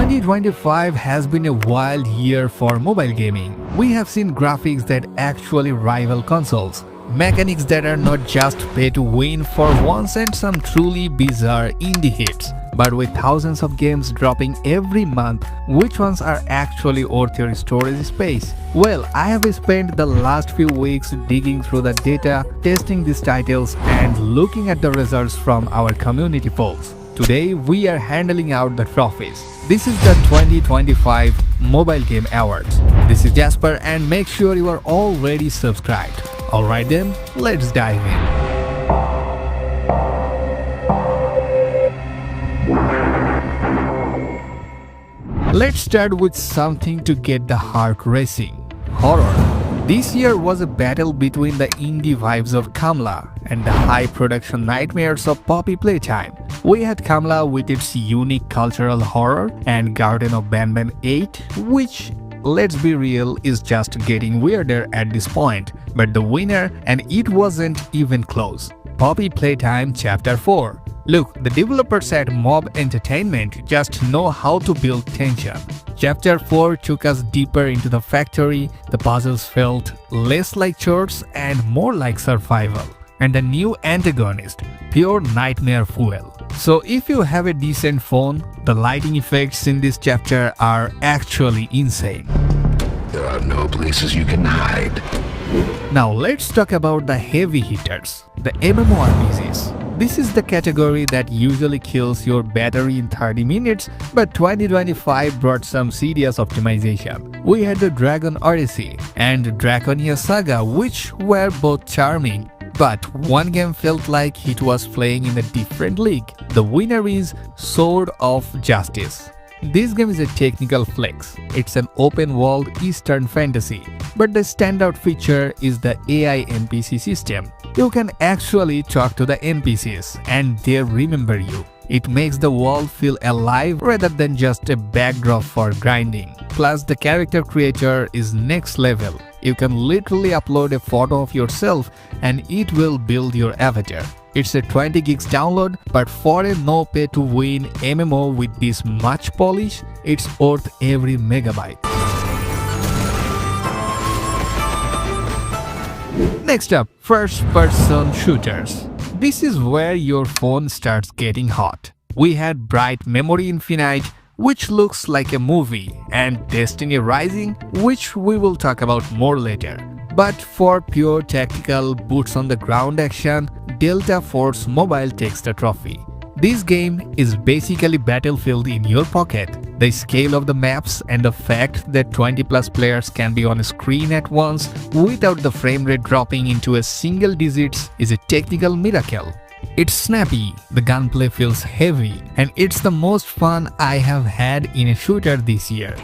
2025 has been a wild year for mobile gaming. We have seen graphics that actually rival consoles, mechanics that are not just pay to win for once, and some truly bizarre indie hits. But with thousands of games dropping every month, which ones are actually worth your storage space? Well, I have spent the last few weeks digging through the data, testing these titles, and looking at the results from our community polls. Today, we are handing out the trophies. This is the 2025 Mobile Game Awards. This is Jasper, and make sure you are already subscribed. Alright then, let's dive in. Let's start with something to get the heart racing. Horror. This year was a battle between the indie vibes of Kamla and the high production nightmares of Poppy Playtime. We had Kamla with its unique cultural horror and Garden of Banban 8, which, let's be real, is just getting weirder at this point, but the winner, and it wasn't even close. Poppy Playtime Chapter 4. Look, the developers at Mob Entertainment just know how to build tension. Chapter 4 took us deeper into the factory, the puzzles felt less like chores and more like survival. And the new antagonist, pure nightmare fuel. So if you have a decent phone, the lighting effects in this chapter are actually insane. There are no places you can hide. Now let's talk about the heavy hitters, the MMORPGs. This is the category that usually kills your battery in 30 minutes, but 2025 brought some serious optimization. We had the Dragon Odyssey and Draconia Saga, which were both charming, but one game felt like it was playing in a different league. The winner is Sword of Justice. This game is a technical flex. It's an open-world Eastern fantasy, but the standout feature is the AI NPC system. You can actually talk to the NPCs and they remember you. It makes the world feel alive rather than just a backdrop for grinding. Plus, the character creator is next level. You can literally upload a photo of yourself and it will build your avatar. It's a 20 gigs download, but for a no pay to win MMO with this much polish, it's worth every megabyte. Next up, first-person shooters. This is where your phone starts getting hot. We had Bright Memory Infinite, which looks like a movie, and Destiny Rising, which we will talk about more later. But for pure tactical boots-on-the-ground action, Delta Force Mobile takes the trophy. This game is basically Battlefield in your pocket. The scale of the maps and the fact that 20+ players can be on a screen at once without the frame rate dropping into a single digits is a technical miracle. It's snappy, the gunplay feels heavy, and it's the most fun I have had in a shooter this year.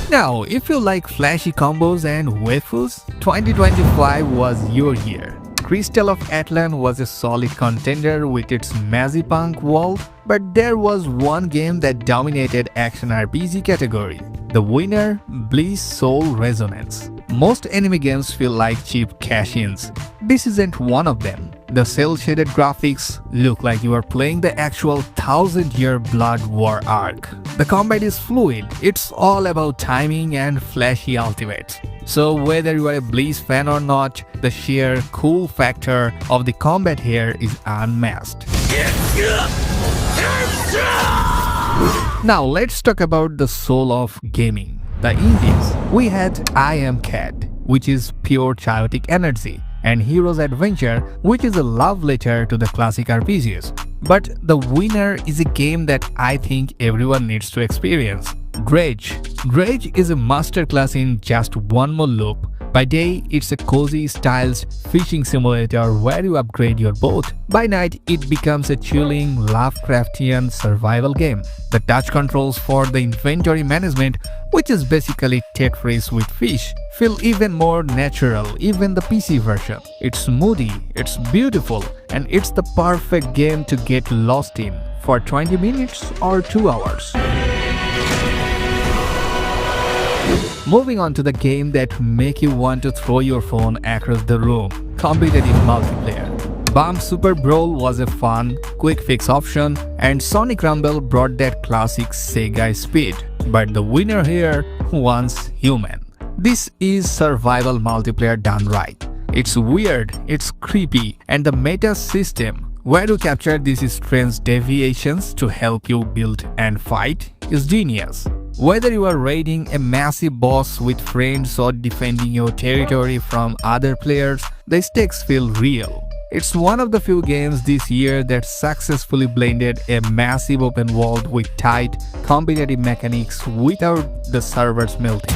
Now, if you like flashy combos and waifus, 2025 was your year. Crystal of Atlan was a solid contender with its Mazipunk world, but there was one game that dominated action RPG category. The winner, Bliss Soul Resonance. Most anime games feel like cheap cash-ins. This isn't one of them. The cel-shaded graphics look like you are playing the actual 1000-year Blood War arc. The combat is fluid, it's all about timing and flashy ultimates. So whether you are a Bliss fan or not, the sheer cool factor of the combat here is unmatched. Now let's talk about the soul of gaming, the indies. We had I Am Cat, which is pure chaotic energy, and Heroes Adventure, which is a love letter to the classic RPGs. But the winner is a game that I think everyone needs to experience. Dredge. Dredge is a masterclass in just one more loop. By day, it's a cozy styled fishing simulator where you upgrade your boat. By night, it becomes a chilling Lovecraftian survival game. The touch controls for the inventory management, which is basically Tetris with fish, feel even more natural, even the PC version. It's moody, it's beautiful, and it's the perfect game to get lost in for 20 minutes or 2 hours. Moving on to the game that make you want to throw your phone across the room, competitive multiplayer. Bomb Super Brawl was a fun, quick fix option, and Sonic Rumble brought that classic Sega speed. But the winner here was Human. This is survival multiplayer done right. It's weird, it's creepy, and the meta system, where to capture these strange deviations to help you build and fight, is genius. Whether you are raiding a massive boss with friends or defending your territory from other players, the stakes feel real. It's one of the few games this year that successfully blended a massive open world with tight, competitive mechanics without the servers melting.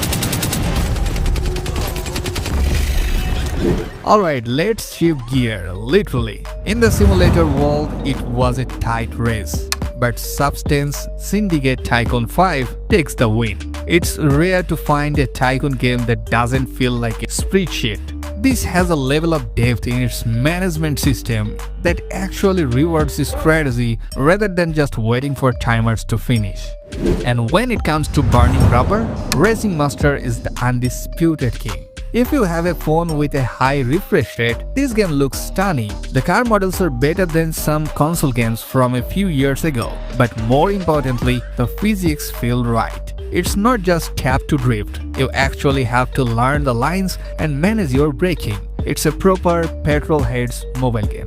Alright, let's shift gear, literally. In the simulator world, it was a tight race. But Substance Syndicate Tycoon 5 takes the win. It's rare to find a Tycoon game that doesn't feel like a spreadsheet. This has a level of depth in its management system that actually rewards strategy rather than just waiting for timers to finish. And when it comes to burning rubber, Racing Master is the undisputed king. If you have a phone with a high refresh rate, this game looks stunning. The car models are better than some console games from a few years ago, but more importantly, the physics feel right. It's not just tap to drift, you actually have to learn the lines and manage your braking. It's a proper petrol heads mobile game.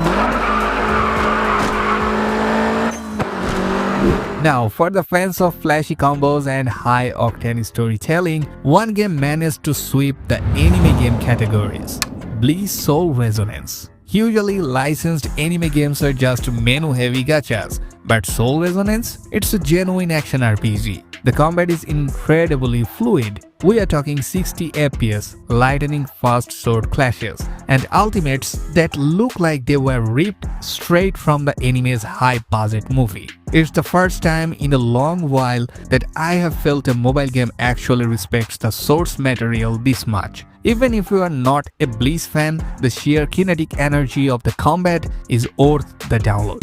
Now, for the fans of flashy combos and high-octane storytelling, one game managed to sweep the anime game categories: Bleach Soul Resonance. Usually, licensed anime games are just menu-heavy gachas, but Soul Resonance? It's a genuine action RPG. The combat is incredibly fluid. We are talking 60 FPS, lightning-fast sword clashes, and ultimates that look like they were ripped straight from the anime's high-budget movie. It's the first time in a long while that I have felt a mobile game actually respects the source material this much. Even if you are not a Bleach fan, the sheer kinetic energy of the combat is worth the download.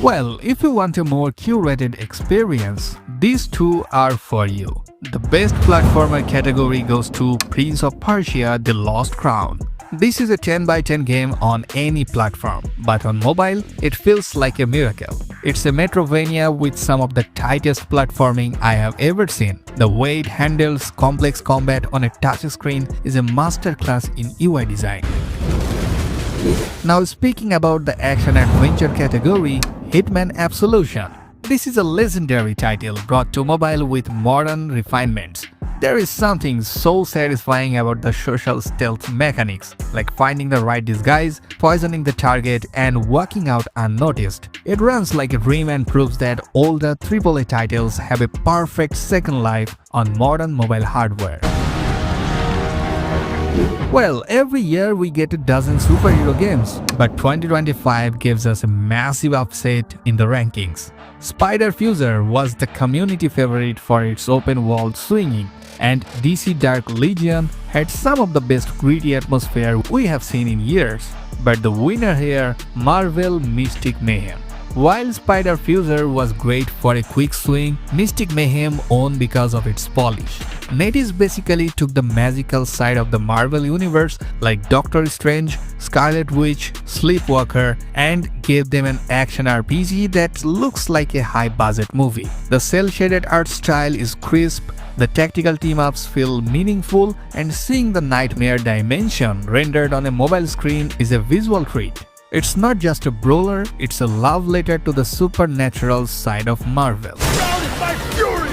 Well, if you want a more curated experience, these two are for you. The best platformer category goes to Prince of Persia: The Lost Crown. This is a 10x10 game on any platform, but on mobile, it feels like a miracle. It's a Metrovania with some of the tightest platforming I have ever seen. The way it handles complex combat on a touchscreen is a masterclass in UI design. Now, speaking about the action-adventure category, Hitman Absolution. This is a legendary title brought to mobile with modern refinements. There is something so satisfying about the social stealth mechanics, like finding the right disguise, poisoning the target, and walking out unnoticed. It runs like a dream and proves that all the AAA titles have a perfect second life on modern mobile hardware. Well, every year we get a dozen superhero games, but 2025 gives us a massive upset in the rankings. Spider Fuser was the community favorite for its open world swinging, and DC Dark Legion had some of the best gritty atmosphere we have seen in years. But the winner here, Marvel Mystic Mayhem. While Spider Fuser was great for a quick swing, Mystic Mayhem won because of its polish. NetEase basically took the magical side of the Marvel universe like Doctor Strange, Scarlet Witch, Sleepwalker, and gave them an action RPG that looks like a high-budget movie. The cel-shaded art style is crisp, the tactical team-ups feel meaningful, and seeing the Nightmare Dimension rendered on a mobile screen is a visual treat. It's not just a brawler, it's a love letter to the supernatural side of Marvel. Surrounded by fury,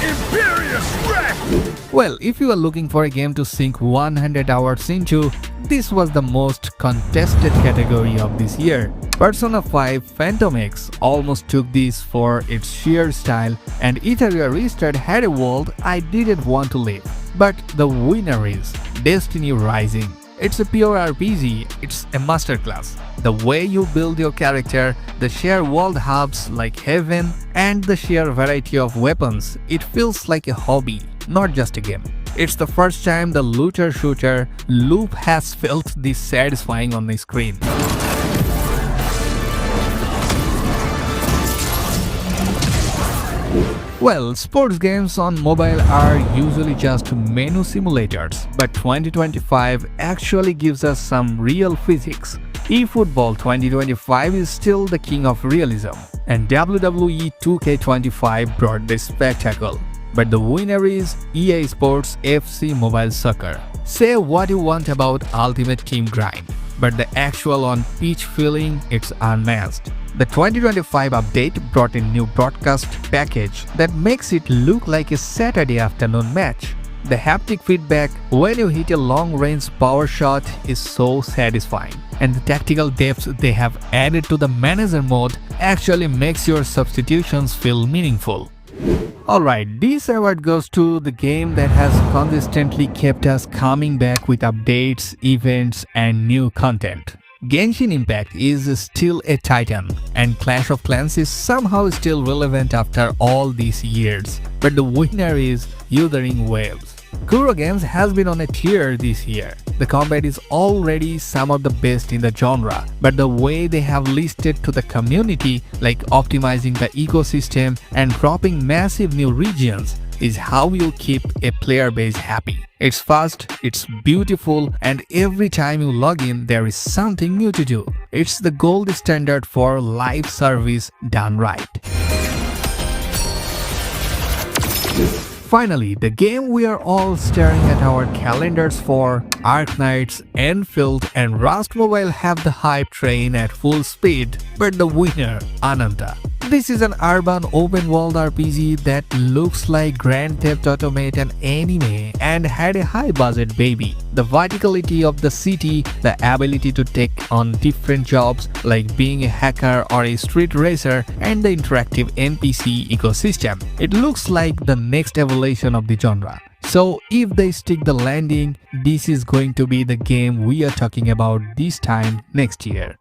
imperious wrath! Well, if you are looking for a game to sink 100 hours into, this was the most contested category of this year. Persona 5 Phantom X almost took this for its sheer style, and Italia Restart had a world I didn't want to live. But the winner is Destiny Rising. It's a pure RPG, it's a masterclass. The way you build your character, the sheer world hubs like Heaven, and the sheer variety of weapons, it feels like a hobby, not just a game. It's the first time the looter-shooter loop has felt this satisfying on the screen. Well, sports games on mobile are usually just menu simulators, but 2025 actually gives us some real physics. eFootball 2025 is still the king of realism, and WWE 2K25 brought the spectacle. But the winner is EA Sports FC Mobile Soccer. Say what you want about Ultimate Team grind, but the actual on-pitch feeling, it's unmatched. The 2025 update brought a new broadcast package that makes it look like a Saturday afternoon match. The haptic feedback when you hit a long-range power shot is so satisfying, and the tactical depth they have added to the manager mode actually makes your substitutions feel meaningful. Alright, this award goes to the game that has consistently kept us coming back with updates, events, and new content. Genshin Impact is still a titan, and Clash of Clans is somehow still relevant after all these years. But the winner is Wuthering Waves. Kuro Games has been on a tear this year. The combat is already some of the best in the genre, but the way they have listed to the community, like optimizing the ecosystem and dropping massive new regions, is how you keep a player base happy. It's fast, it's beautiful, and every time you log in, there is something new to do. It's the gold standard for live service done right. Finally, the game we are all staring at our calendars for, Arknights, Enfield, and Rust Mobile have the hype train at full speed, but the winner, Ananta. This is an urban open-world RPG that looks like Grand Theft Auto made an anime and had a high-budget baby. The verticality of the city, the ability to take on different jobs like being a hacker or a street racer, and the interactive NPC ecosystem. It looks like the next evolution of the genre. So if they stick the landing, this is going to be the game we are talking about this time next year.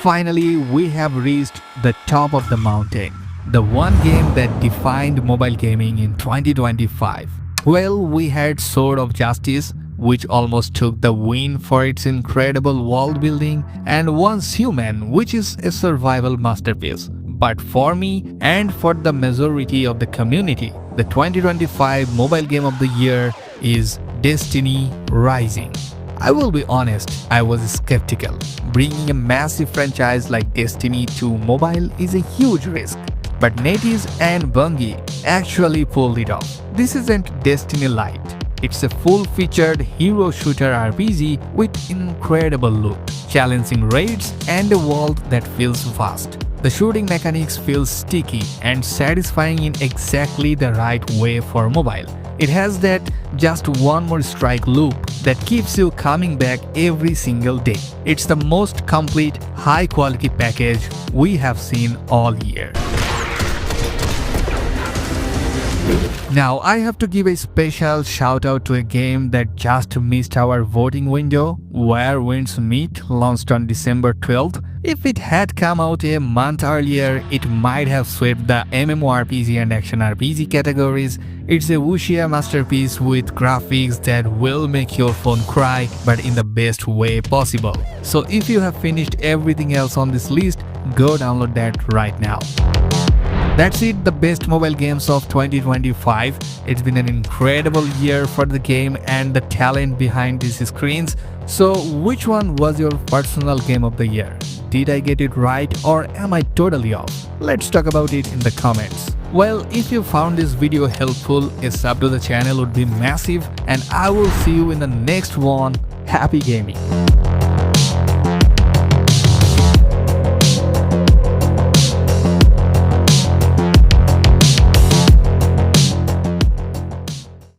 Finally, we have reached the top of the mountain, the one game that defined mobile gaming in 2025. Well, we had Sword of Justice, which almost took the win for its incredible world building, and Once Human, which is a survival masterpiece. But for me and for the majority of the community, the 2025 mobile game of the year is Destiny Rising. I will be honest, I was skeptical. Bringing a massive franchise like Destiny to mobile is a huge risk. But NetEase and Bungie actually pulled it off. This isn't Destiny Light. It's a full-featured hero shooter RPG with incredible loot, challenging raids, and a world that feels vast. The shooting mechanics feel sticky and satisfying in exactly the right way for mobile. It has that just one more strike loop that keeps you coming back every single day. It's the most complete, high-quality package we have seen all year. Now, I have to give a special shout out to a game that just missed our voting window, Where Winds Meet, launched on December 12th. If it had come out a month earlier, it might have swept the MMORPG and Action RPG categories. It's a wuxia masterpiece with graphics that will make your phone cry, but in the best way possible. So if you have finished everything else on this list, go download that right now. That's it, the best mobile games of 2025. It's been an incredible year for the game and the talent behind these screens. So which one was your personal game of the year? Did I get it right or am I totally off? Let's talk about it in the comments. Well, if you found this video helpful, a sub to the channel would be massive, and I will see you in the next one. Happy gaming!